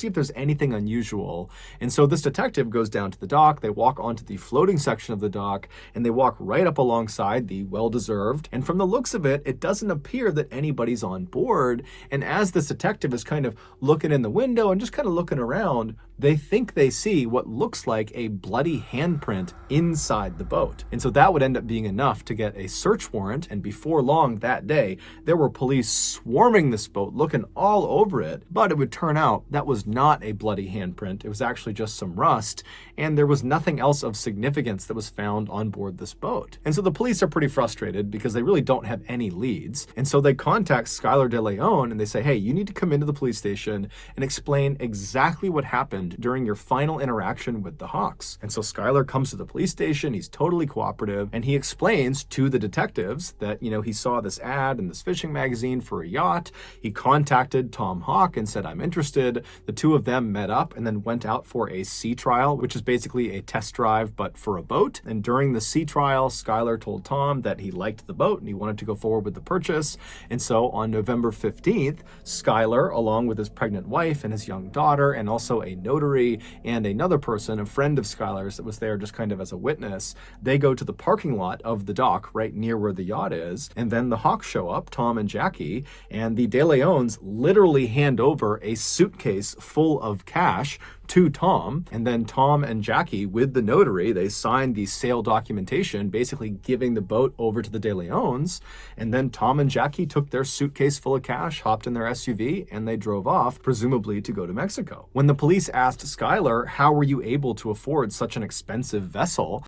see if there's anything unusual. And so this detective goes down to the dock, they walk onto the floating section of the dock, and they walk right up alongside the well-deserved. And from the looks of it, it doesn't appear that anybody's on board. And as this detective is kind of looking in the window and just kind of looking around, they think they see what looks like a bloody handprint inside the boat. And so that would end up being enough to get a search warrant. And before long that day, there were police swarming this boat, looking all over it. But it would turn out that was not a bloody handprint. It was actually just some rust. And there was nothing else of significance that was found on board this boat. And so the police are pretty frustrated because they really don't have any leads. And so they contact Skylar De Leon and they say, hey, you need to come into the police station and explain exactly what happened during your final interaction with the Hawks. And so Skylar comes to the police station, he's totally cooperative, and he explains to the detectives that, he saw this ad in this fishing magazine for a yacht. He contacted Tom Hawk and said, I'm interested. The two of them met up and then went out for a sea trial, which is basically a test drive, but for a boat. And during the sea trial, Skylar told Tom that he liked the boat and he wanted to go forward with the purchase. And so on November 15th, Skylar, along with his pregnant wife and his young daughter, and also a notary and another person, a friend of Skylar's that was there just kind of as a witness, they go to the parking lot of the dock right near where the yacht is. And then the Hawks show up, Tom and Jackie, and the De Leons literally hand over a suitcase full of cash to Tom. And then Tom and Jackie, with the notary, they signed the sale documentation, basically giving the boat over to the De Leons. And then Tom and Jackie took their suitcase full of cash, hopped in their SUV, and they drove off, presumably to go to Mexico. When the police asked Skylar, how were you able to afford such an expensive vessel?